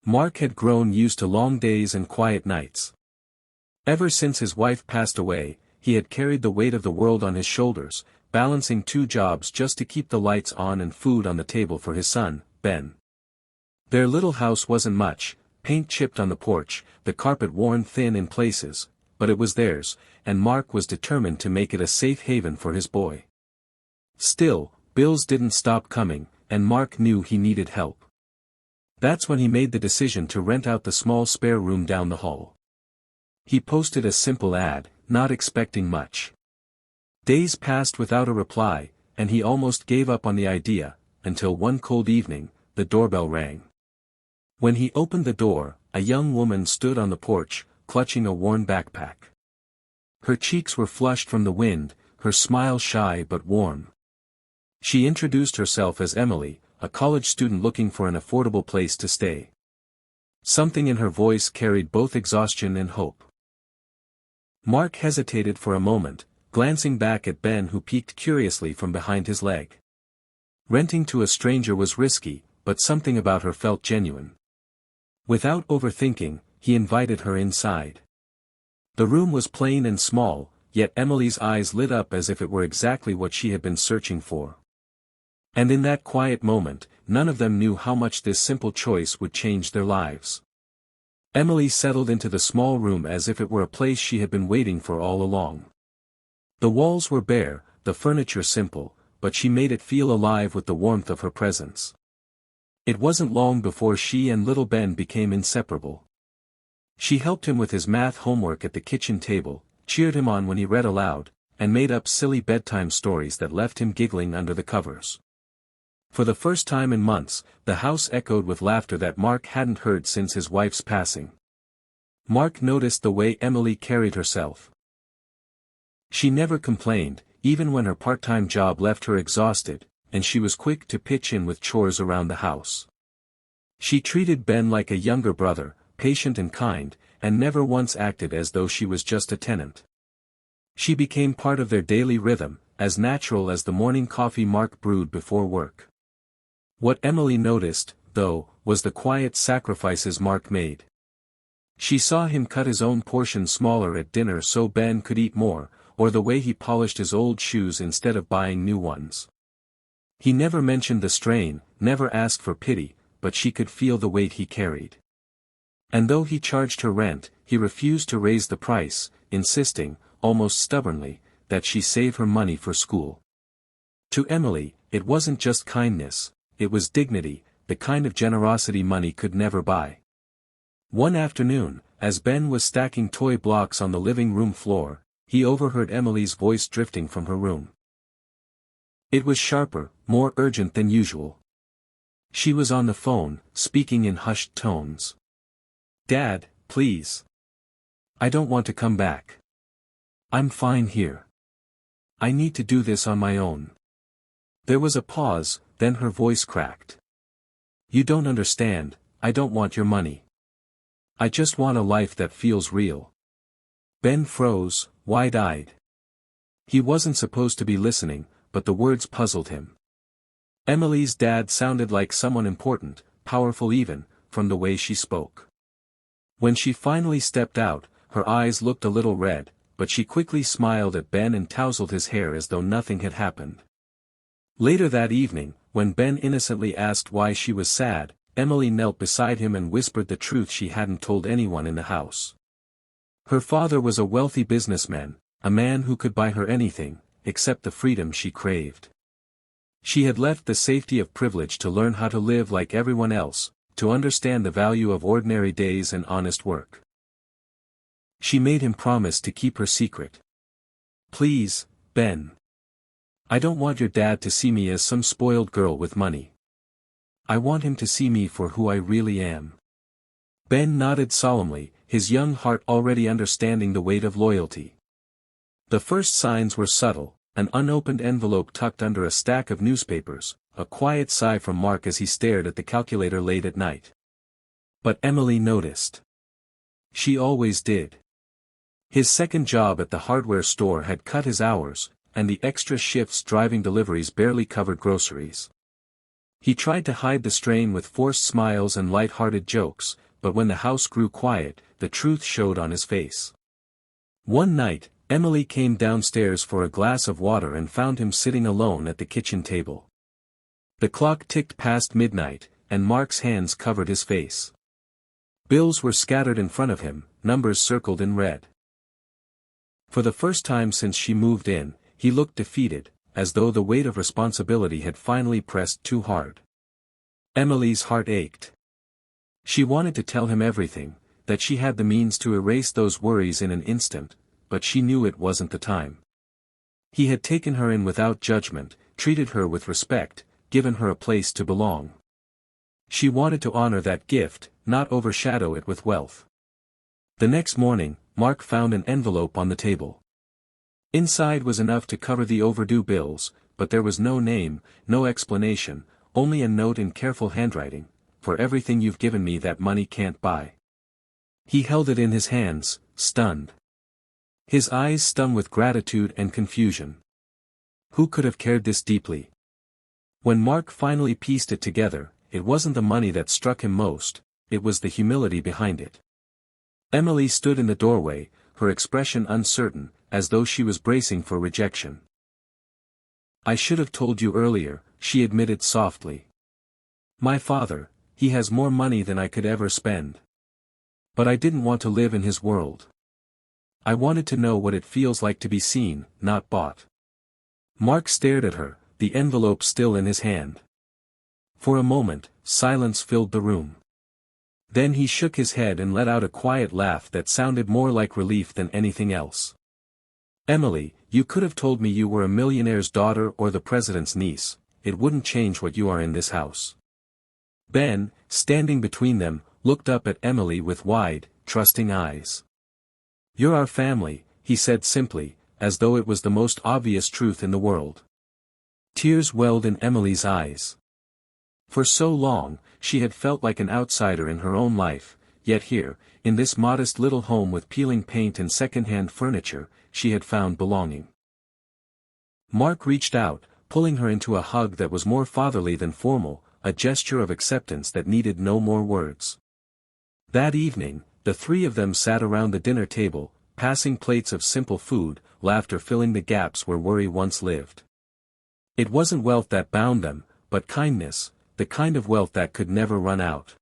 Mark had grown used to long days and quiet nights. Ever since his wife passed away, he had carried the weight of the world on his shoulders, balancing two jobs just to keep the lights on and food on the table for his son, Ben. Their little house wasn't much, paint chipped on the porch, the carpet worn thin in places, but it was theirs, and Mark was determined to make it a safe haven for his boy. Still, bills didn't stop coming, and Mark knew he needed help. That's when he made the decision to rent out the small spare room down the hall. He posted a simple ad, not expecting much. Days passed without a reply, and he almost gave up on the idea, until one cold evening, the doorbell rang. When he opened the door, a young woman stood on the porch, clutching a worn backpack. Her cheeks were flushed from the wind, her smile shy but warm. She introduced herself as Emily, a college student looking for an affordable place to stay. Something in her voice carried both exhaustion and hope. Mark hesitated for a moment, glancing back at Ben who peeked curiously from behind his leg. Renting to a stranger was risky, but something about her felt genuine. Without overthinking, he invited her inside. The room was plain and small, yet Emily's eyes lit up as if it were exactly what she had been searching for. And in that quiet moment, none of them knew how much this simple choice would change their lives. Emily settled into the small room as if it were a place she had been waiting for all along. The walls were bare, the furniture simple, but she made it feel alive with the warmth of her presence. It wasn't long before she and little Ben became inseparable. She helped him with his math homework at the kitchen table, cheered him on when he read aloud, and made up silly bedtime stories that left him giggling under the covers. For the first time in months, the house echoed with laughter that Mark hadn't heard since his wife's passing. Mark noticed the way Emily carried herself. She never complained, even when her part-time job left her exhausted, and she was quick to pitch in with chores around the house. She treated Ben like a younger brother, patient and kind, and never once acted as though she was just a tenant. She became part of their daily rhythm, as natural as the morning coffee Mark brewed before work. What Emily noticed, though, was the quiet sacrifices Mark made. She saw him cut his own portion smaller at dinner so Ben could eat more, or the way he polished his old shoes instead of buying new ones. He never mentioned the strain, never asked for pity, but she could feel the weight he carried. And though he charged her rent, he refused to raise the price, insisting, almost stubbornly, that she save her money for school. To Emily, it wasn't just kindness, it was dignity, the kind of generosity money could never buy. One afternoon, as Ben was stacking toy blocks on the living room floor, he overheard Emily's voice drifting from her room. It was sharper, more urgent than usual. She was on the phone, speaking in hushed tones. "Dad, please. I don't want to come back. I'm fine here. I need to do this on my own." There was a pause, then her voice cracked. "You don't understand, I don't want your money. I just want a life that feels real." Ben froze, wide-eyed. He wasn't supposed to be listening, but the words puzzled him. Emily's dad sounded like someone important, powerful even, from the way she spoke. When she finally stepped out, her eyes looked a little red, but she quickly smiled at Ben and tousled his hair as though nothing had happened. Later that evening, when Ben innocently asked why she was sad, Emily knelt beside him and whispered the truth she hadn't told anyone in the house. Her father was a wealthy businessman, a man who could buy her anything, except the freedom she craved. She had left the safety of privilege to learn how to live like everyone else, to understand the value of ordinary days and honest work. She made him promise to keep her secret. "Please, Ben. I don't want your dad to see me as some spoiled girl with money. I want him to see me for who I really am." Ben nodded solemnly, his young heart already understanding the weight of loyalty. The first signs were subtle, an unopened envelope tucked under a stack of newspapers, a quiet sigh from Mark as he stared at the calculator late at night. But Emily noticed. She always did. His second job at the hardware store had cut his hours, and the extra shifts driving deliveries barely covered groceries. He tried to hide the strain with forced smiles and light-hearted jokes, but when the house grew quiet, the truth showed on his face. One night, Emily came downstairs for a glass of water and found him sitting alone at the kitchen table. The clock ticked past midnight, and Mark's hands covered his face. Bills were scattered in front of him, numbers circled in red. For the first time since she moved in, he looked defeated, as though the weight of responsibility had finally pressed too hard. Emily's heart ached. She wanted to tell him everything, that she had the means to erase those worries in an instant, but she knew it wasn't the time. He had taken her in without judgment, treated her with respect, given her a place to belong. She wanted to honor that gift, not overshadow it with wealth. The next morning, Mark found an envelope on the table. Inside was enough to cover the overdue bills, but there was no name, no explanation, only a note in careful handwriting: "For everything you've given me that money can't buy." He held it in his hands, stunned. His eyes stung with gratitude and confusion. Who could have cared this deeply? When Mark finally pieced it together, it wasn't the money that struck him most, it was the humility behind it. Emily stood in the doorway, her expression uncertain, as though she was bracing for rejection. "I should have told you earlier," she admitted softly. "My father, he has more money than I could ever spend. But I didn't want to live in his world. I wanted to know what it feels like to be seen, not bought." Mark stared at her, the envelope still in his hand. For a moment, silence filled the room. Then he shook his head and let out a quiet laugh that sounded more like relief than anything else. "Emily, you could have told me you were a millionaire's daughter or the president's niece, it wouldn't change what you are in this house." Ben, standing between them, looked up at Emily with wide, trusting eyes. "You're our family," he said simply, as though it was the most obvious truth in the world. Tears welled in Emily's eyes. For so long, she had felt like an outsider in her own life, yet here, in this modest little home with peeling paint and second-hand furniture, she had found belonging. Mark reached out, pulling her into a hug that was more fatherly than formal, a gesture of acceptance that needed no more words. That evening, the three of them sat around the dinner table, passing plates of simple food, laughter filling the gaps where worry once lived. It wasn't wealth that bound them, but kindness, the kind of wealth that could never run out.